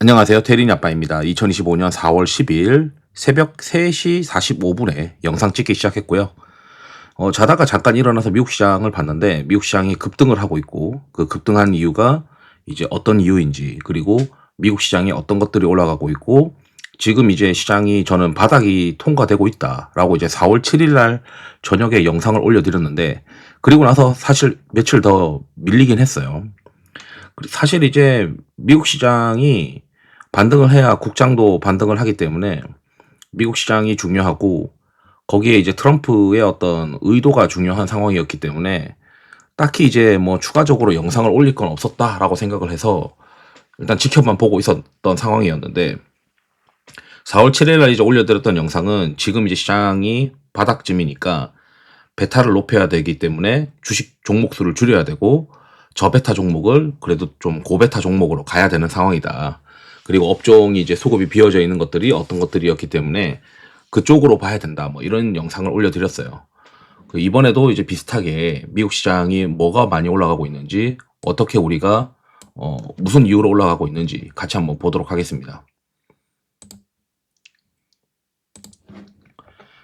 안녕하세요. 테린이 아빠입니다. 2025년 4월 12일 새벽 3시 45분에 영상 찍기 시작했고요. 자다가 잠깐 일어나서 미국 시장을 봤는데 미국 시장이 급등을 하고 있고 그 급등한 이유가 이제 어떤 이유인지, 그리고 미국 시장에 어떤 것들이 올라가고 있고, 지금 이제 시장이 저는 바닥이 통과되고 있다라고 이제 4월 7일 날 저녁에 영상을 올려드렸는데, 그리고 나서 사실 며칠 더 밀리긴 했어요. 사실 이제 미국 시장이 반등을 해야 국장도 반등을 하기 때문에 미국 시장이 중요하고, 거기에 이제 트럼프의 어떤 의도가 중요한 상황이었기 때문에 딱히 이제 뭐 추가적으로 영상을 올릴 건 없었다라고 생각을 해서 일단 지켜만 보고 있었던 상황이었는데, 4월 7일 날 이제 올려드렸던 영상은 지금 이제 시장이 바닥쯤이니까 베타를 높여야 되기 때문에 주식 종목수를 줄여야 되고, 저베타 종목을 그래도 좀 고베타 종목으로 가야 되는 상황이다. 그리고 업종이 이제 수급이 비어져 있는 것들이 어떤 것들이었기 때문에 그쪽으로 봐야 된다. 뭐 이런 영상을 올려드렸어요. 이번에도 이제 비슷하게 미국 시장이 뭐가 많이 올라가고 있는지, 어떻게 우리가 무슨 이유로 올라가고 있는지 같이 한번 보도록 하겠습니다.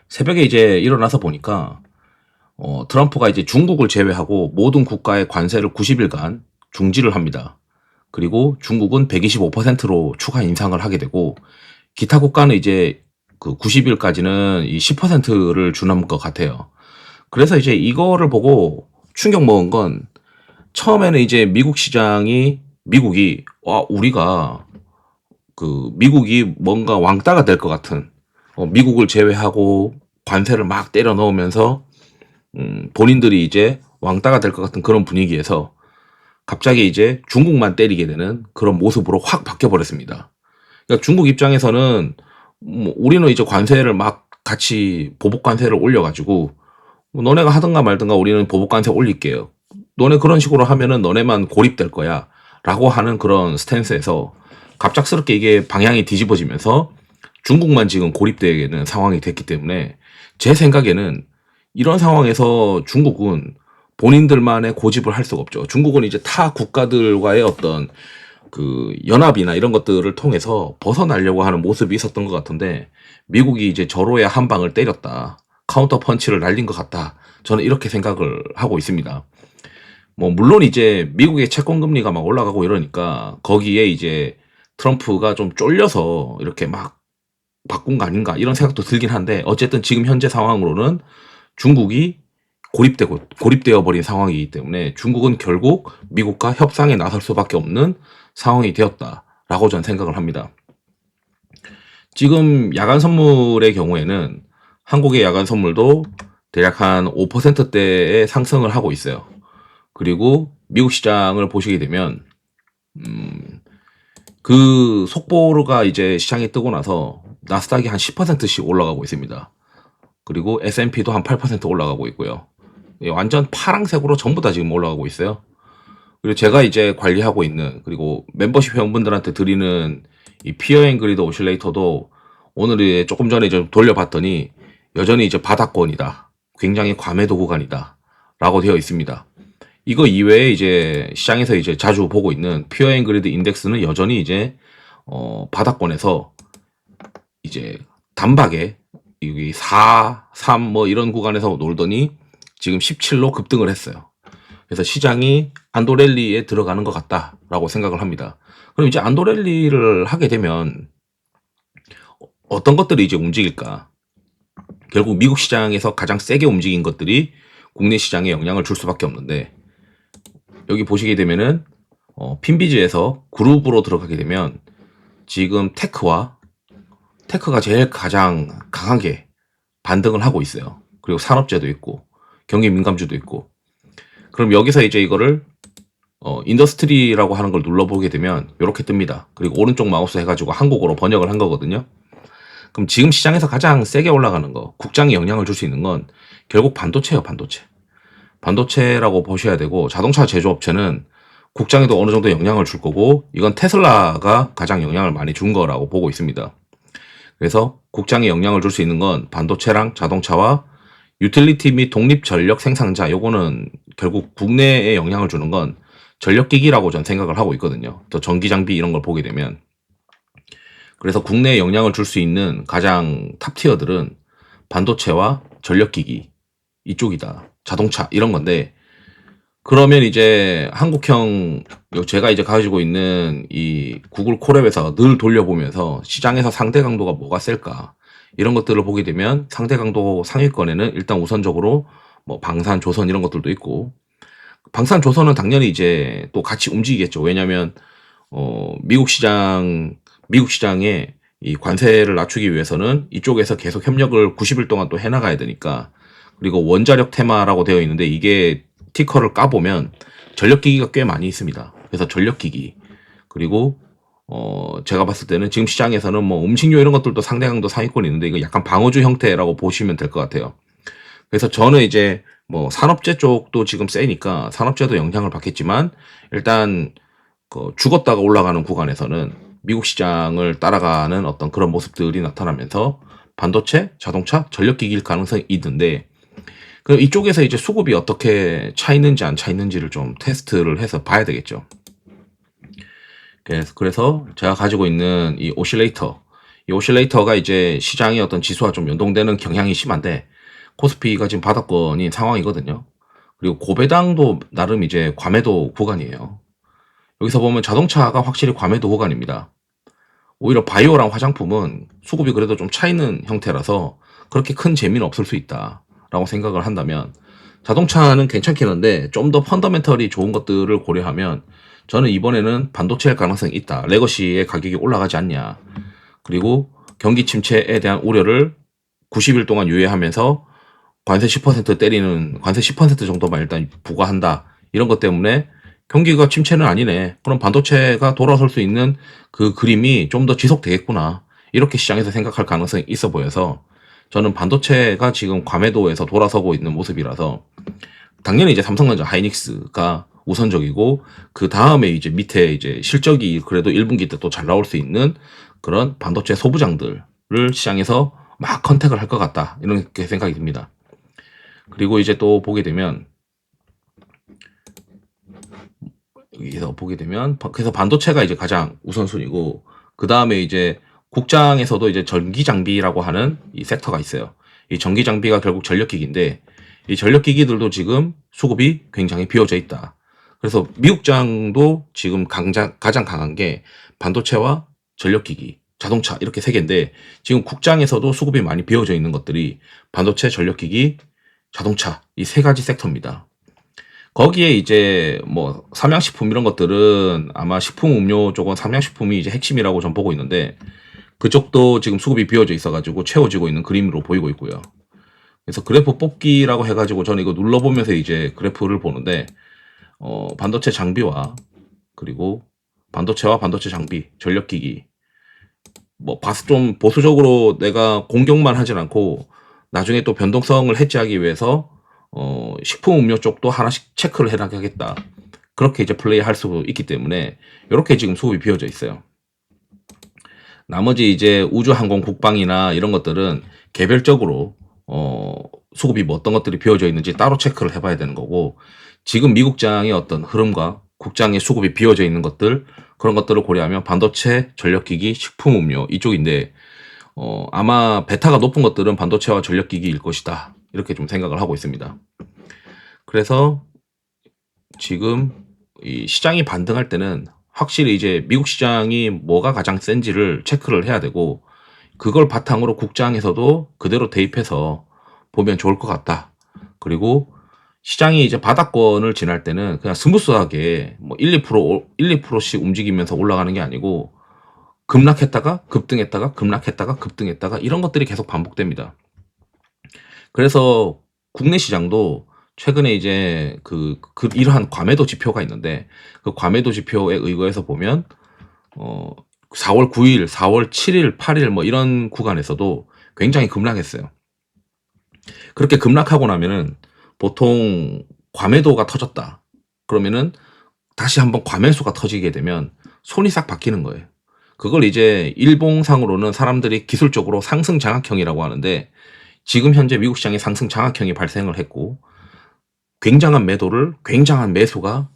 새벽에 이제 일어나서 보니까 트럼프가 이제 중국을 제외하고 모든 국가의 관세를 90일간 중지를 합니다. 그리고 중국은 125%로 추가 인상을 하게 되고, 기타 국가는 이제 그 90일까지는 이 10%를 주는 것 같아요. 그래서 이제 이거를 보고 충격 먹은 건, 처음에는 이제 미국이 우리가 미국이 뭔가 왕따가 될 것 같은, 미국을 제외하고 관세를 막 때려 넣으면서 본인들이 이제 왕따가 될 것 같은 그런 분위기에서 갑자기 이제 중국만 때리게 되는 그런 모습으로 확 바뀌어 버렸습니다. 그러니까 중국 입장에서는 뭐 우리는 이제 관세를 막 같이 보복 관세를 올려가지고 너네가 하든가 말든가 우리는 보복 관세 올릴게요. 너네 그런 식으로 하면은 너네만 고립될 거야. 라고 하는 그런 스탠스에서 갑작스럽게 이게 방향이 뒤집어지면서 중국만 지금 고립되는 상황이 됐기 때문에, 제 생각에는 이런 상황에서 중국은 본인들만의 고집을 할 수가 없죠. 중국은 이제 타 국가들과의 어떤 그 연합이나 이런 것들을 통해서 벗어나려고 하는 모습이 있었던 것 같은데, 미국이 이제 저로의 한 방을 때렸다, 카운터 펀치를 날린 것 같다, 저는 이렇게 생각을 하고 있습니다. 뭐 물론 이제 미국의 채권 금리가 막 올라가고 이러니까 거기에 이제 트럼프가 좀 쫄려서 이렇게 막 바꾼 거 아닌가 이런 생각도 들긴 한데, 어쨌든 지금 현재 상황으로는 중국이 고립되어 버린 상황이기 때문에 중국은 결국 미국과 협상에 나설 수밖에 없는 상황이 되었다라고 저는 생각을 합니다. 지금 야간 선물의 경우에는 한국의 야간 선물도 대략 한 5%대의 상승을 하고 있어요. 그리고 미국 시장을 보시게 되면 그 속보가 이제 시장에 뜨고 나서 나스닥이 한 10%씩 올라가고 있습니다. 그리고 S&P도 한 8% 올라가고 있고요. 완전 파랑색으로 전부 다 지금 올라가고 있어요. 그리고 제가 이제 관리하고 있는, 그리고 멤버십 회원분들한테 드리는 이 피어 앤 그리드 오실레이터도 오늘 조금 전에 좀 돌려봤더니 여전히 이제 바닥권이다, 굉장히 과매도 구간이다 라고 되어 있습니다. 이거 이외에 이제 시장에서 이제 자주 보고 있는 피어 앤 그리드 인덱스는 여전히 이제 바닥권에서 이제 단박에 여기 4, 3 뭐 이런 구간에서 놀더니 지금 17로 급등을 했어요. 그래서 시장이 안도랠리에 들어가는 것 같다라고 생각을 합니다. 그럼 이제 안도랠리를 하게 되면 어떤 것들이 이제 움직일까? 결국 미국 시장에서 가장 세게 움직인 것들이 국내 시장에 영향을 줄 수밖에 없는데, 여기 보시게 되면은 핀비즈에서 그룹으로 들어가게 되면 지금 테크가 제일 가장 강하게 반등을 하고 있어요. 그리고 산업재도 있고 경기 민감주도 있고. 그럼 여기서 이제 이거를 인더스트리라고 하는 걸 눌러보게 되면 이렇게 뜹니다. 그리고 오른쪽 마우스 해가지고 한국어로 번역을 한 거거든요. 그럼 지금 시장에서 가장 세게 올라가는 거, 국장에 영향을 줄 수 있는 건 결국 반도체예요. 반도체라고 보셔야 되고, 자동차 제조업체는 국장에도 어느 정도 영향을 줄 거고, 이건 테슬라가 가장 영향을 많이 준 거라고 보고 있습니다. 그래서 국장에 영향을 줄 수 있는 건 반도체랑 자동차와 유틸리티 및 독립전력 생산자, 요거는 결국 국내에 영향을 주는 건 전력기기라고 전 생각을 하고 있거든요. 또 전기장비 이런 걸 보게 되면. 그래서 국내에 영향을 줄 수 있는 가장 탑티어들은 반도체와 전력기기 이쪽이다. 자동차 이런 건데, 그러면 이제 한국형 제가 이제 가지고 있는 이 구글 콜앱에서 늘 돌려보면서 시장에서 상대 강도가 뭐가 셀까 이런 것들을 보게 되면 상대 강도 상위권에는 일단 우선적으로 뭐 방산, 조선 이런 것들도 있고, 방산, 조선은 당연히 이제 또 같이 움직이겠죠. 왜냐하면 미국 시장에 이 관세를 낮추기 위해서는 이쪽에서 계속 협력을 90일 동안 또 해나가야 되니까. 그리고 원자력 테마라고 되어 있는데 이게 티커를 까보면 전력기기가 꽤 많이 있습니다. 그래서 전력기기, 그리고 제가 봤을 때는 지금 시장에서는 뭐 음식료 이런 것들도 상대 강도 상위권이 있는데 이거 약간 방어주 형태라고 보시면 될 것 같아요. 그래서 저는 이제 뭐 산업재 쪽도 지금 세니까 산업재도 영향을 받겠지만, 일단 그 죽었다가 올라가는 구간에서는 미국 시장을 따라가는 어떤 그런 모습들이 나타나면서 반도체, 자동차, 전력기기일 가능성이 있는데, 그 이쪽에서 이제 수급이 어떻게 차 있는지 안 차 있는지를 좀 테스트를 해서 봐야 되겠죠. 그래서 제가 가지고 있는 이 오실레이터가 이제 시장의 어떤 지수와 좀 연동되는 경향이 심한데, 코스피가 지금 바닥권인 상황이거든요. 그리고 고배당도 나름 이제 과매도 구간이에요. 여기서 보면 자동차가 확실히 과매도 구간입니다. 오히려 바이오랑 화장품은 수급이 그래도 좀 차 있는 형태라서 그렇게 큰 재미는 없을 수 있다라고 생각을 한다면, 자동차는 괜찮긴 한데 좀 더 펀더멘털이 좋은 것들을 고려하면 저는 이번에는 반도체일 가능성이 있다. 레거시의 가격이 올라가지 않냐. 그리고 경기 침체에 대한 우려를 90일 동안 유예하면서 관세 10% 때리는, 관세 10% 정도만 일단 부과한다. 이런 것 때문에 경기가 침체는 아니네. 그럼 반도체가 돌아설 수 있는 그 그림이 좀 더 지속되겠구나. 이렇게 시장에서 생각할 가능성이 있어 보여서 저는 반도체가 지금 과매도에서 돌아서고 있는 모습이라서, 당연히 이제 삼성전자, 하이닉스가 우선적이고, 그 다음에 이제 밑에 이제 실적이 그래도 1분기 때 또 잘 나올 수 있는 그런 반도체 소부장들을 시장에서 막 컨택을 할 것 같다. 이렇게 생각이 듭니다. 그리고 이제 또 보게 되면, 여기서 보게 되면, 그래서 반도체가 이제 가장 우선순위고, 그 다음에 이제 국장에서도 이제 전기장비라고 하는 이 섹터가 있어요. 이 전기장비가 결국 전력기기인데, 이 전력기기들도 지금 수급이 굉장히 비어져 있다. 그래서 미국장도 지금 가장 강한 게 반도체와 전력기기, 자동차 이렇게 세 개인데, 지금 국장에서도 수급이 많이 비어져 있는 것들이 반도체, 전력기기, 자동차 이 세 가지 섹터입니다. 거기에 이제 뭐 삼양식품 이런 것들은 아마 식품음료 쪽은 삼양식품이 이제 핵심이라고 전 보고 있는데, 그쪽도 지금 수급이 비어져 있어가지고 채워지고 있는 그림으로 보이고 있고요. 그래서 그래프 뽑기라고 해가지고 저는 이거 눌러보면서 이제 그래프를 보는데, 반도체 장비와, 그리고 반도체와 반도체 장비, 전력기기, 뭐 좀 보수적으로 내가 공격만 하진 않고 나중에 또 변동성을 해지하기 위해서 식품 음료 쪽도 하나씩 체크를 해나가겠다. 그렇게 이제 플레이할 수 있기 때문에 이렇게 지금 수급이 비어져 있어요. 나머지 이제 우주항공, 국방이나 이런 것들은 개별적으로 수급이 뭐 어떤 것들이 비어져 있는지 따로 체크를 해봐야 되는 거고, 지금 미국장의 어떤 흐름과 국장의 수급이 비어져 있는 것들, 그런 것들을 고려하면 반도체, 전력기기, 식품음료 이쪽인데, 아마 베타가 높은 것들은 반도체와 전력기기일 것이다. 이렇게 좀 생각을 하고 있습니다. 그래서 지금 이 시장이 반등할 때는 확실히 이제 미국 시장이 뭐가 가장 센지를 체크를 해야 되고, 그걸 바탕으로 국장에서도 그대로 대입해서 보면 좋을 것 같다. 그리고 시장이 이제 바닥권을 지날 때는 그냥 스무스하게 뭐 1-2%씩 움직이면서 올라가는 게 아니고, 급락했다가 급등했다가 급락했다가 급등했다가 이런 것들이 계속 반복됩니다. 그래서 국내 시장도 최근에 이제 이러한 과매도 지표가 있는데, 그 과매도 지표에 의거해서 보면 4월 9일, 4월 7일, 8일 뭐 이런 구간에서도 굉장히 급락했어요. 그렇게 급락하고 나면은 보통 과매도가 터졌다. 그러면은 다시 한번 과매수가 터지게 되면 손이 싹 바뀌는 거예요. 그걸 이제 일봉상으로는 사람들이 기술적으로 상승 장악형이라고 하는데, 지금 현재 미국 시장에 상승 장악형이 발생을 했고, 굉장한 매수가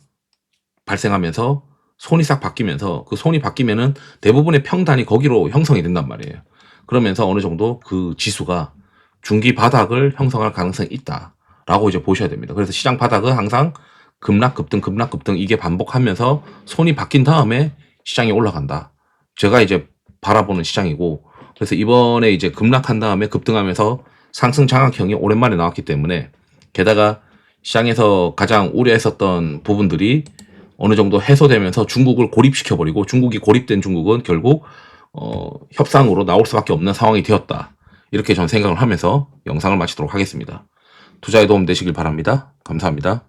발생하면서 손이 싹 바뀌면서 그 손이 바뀌면은 대부분의 평단이 거기로 형성이 된단 말이에요. 그러면서 어느 정도 그 지수가 중기 바닥을 형성할 가능성이 있다라고 이제 보셔야 됩니다. 그래서 시장 바닥은 항상 급락 급등 급락 급등 이게 반복하면서 손이 바뀐 다음에 시장이 올라간다. 제가 이제 바라보는 시장이고, 그래서 이번에 이제 급락한 다음에 급등하면서 상승 장악형이 오랜만에 나왔기 때문에, 게다가 시장에서 가장 우려했었던 부분들이 어느 정도 해소되면서 중국을 고립시켜버리고, 중국이 고립된 중국은 결국 협상으로 나올 수밖에 없는 상황이 되었다. 이렇게 전 생각을 하면서 영상을 마치도록 하겠습니다. 투자에 도움 되시길 바랍니다. 감사합니다.